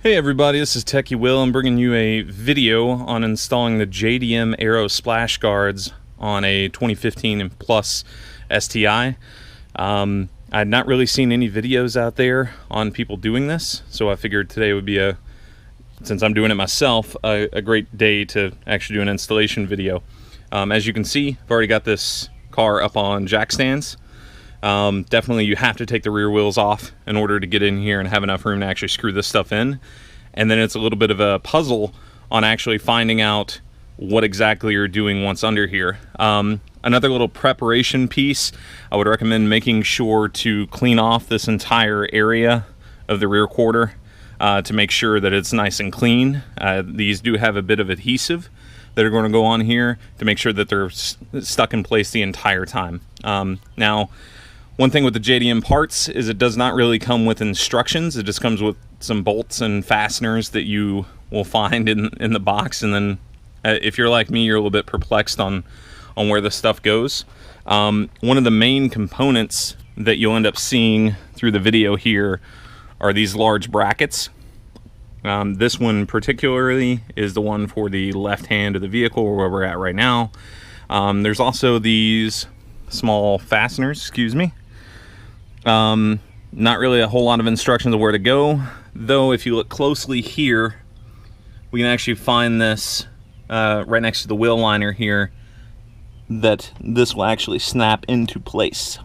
Hey everybody, this is Techie Will. I'm bringing you a video on installing the JDM Aero Splash guards on a 2015 plus STi. I had not really seen any videos out there on people doing this, so I figured today would be since I'm doing it myself, a great day to actually do an installation video. As you can see, I've already got this car up on jack stands. Definitely you have to take the rear wheels off in order to get in here and have enough room to actually screw this stuff in. And then it's a little bit of a puzzle on actually finding out what exactly you're doing once under here. Another little preparation piece, I would recommend making sure to clean off this entire area of the rear quarter to make sure that it's nice and clean. These do have a bit of adhesive that are going to go on here to make sure that they're stuck in place the entire time. Now, one thing with the JDM parts is it does not really come with instructions. It just comes with some bolts and fasteners that you will find in the box, and then if you're like me, you're a little bit perplexed on where this stuff goes. One of the main components that you'll end up seeing through the video here are these large brackets. This one particularly is the one for the left hand of the vehicle, where we're at right now. There's also these small fasteners, excuse me. Not really a whole lot of instructions of where to go, though if you look closely here, we can actually find this right next to the wheel liner here, that this will actually snap into place.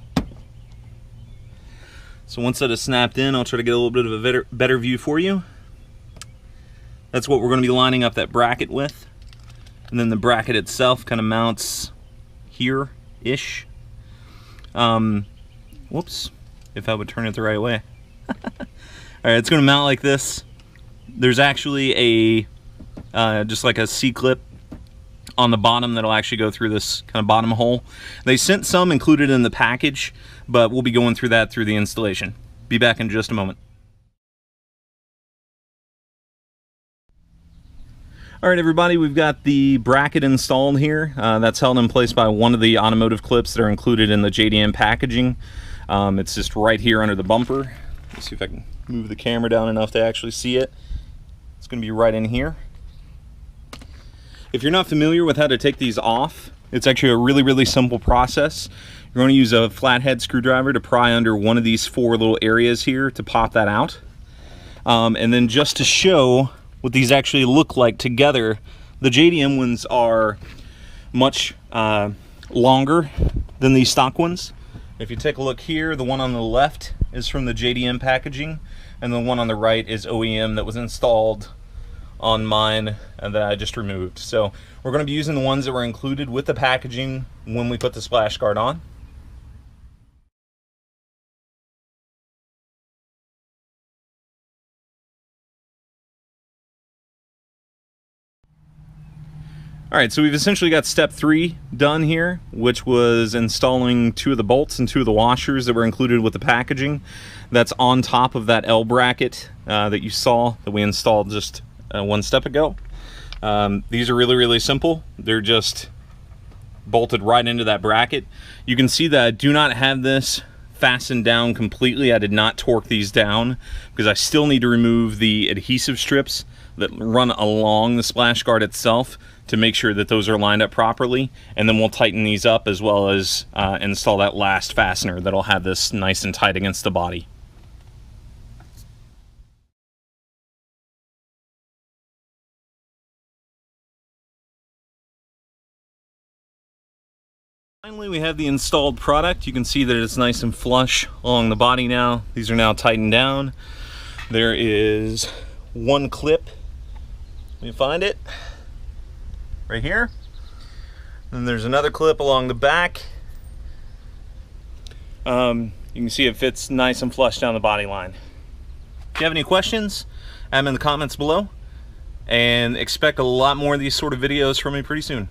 So once that is snapped in, I'll try to get a little bit of a better view for you. That's what we're going to be lining up that bracket with. And then the bracket itself kind of mounts here-ish. Whoops. If I would turn it the right way. Alright, it's going to mount like this. There's actually just like a C-clip on the bottom that'll actually go through this kind of bottom hole. They sent some included in the package, but we'll be going through that through the installation. Be back in just a moment. Alright everybody, we've got the bracket installed here. That's held in place by one of the automotive clips that are included in the JDM packaging. It's just right here under the bumper. Let's see if I can move the camera down enough to actually see it. It's going to be right in here. If you're not familiar with how to take these off, it's actually a really simple process. You're going to use a flathead screwdriver to pry under one of these four little areas here to pop that out. And then just to show what these actually look like together, the JDM ones are much longer than these stock ones. If you take a look here, the one on the left is from the JDM packaging, and the one on the right is OEM that was installed on mine and that I just removed. So we're going to be using the ones that were included with the packaging when we put the splash guard on. Alright, so we've essentially got step 3 done here, which was installing 2 of the bolts and 2 of the washers that were included with the packaging. That's on top of that L bracket that you saw that we installed just one step ago. These are really simple. They're just bolted right into that bracket. You can see that I do not have this fastened down completely. I did not torque these down because I still need to remove the adhesive strips that run along the splash guard itself to make sure that those are lined up properly, and then we'll tighten these up as well as install that last fastener that'll have this nice and tight against the body. Finally, we have the installed product. You can see that it's nice and flush along the body now. These are now tightened down. There is one clip. Let me find it. Right here. And there's another clip along the back. You can see it fits nice and flush down the body line. If you have any questions, add them in the comments below. And expect a lot more of these sort of videos from me pretty soon.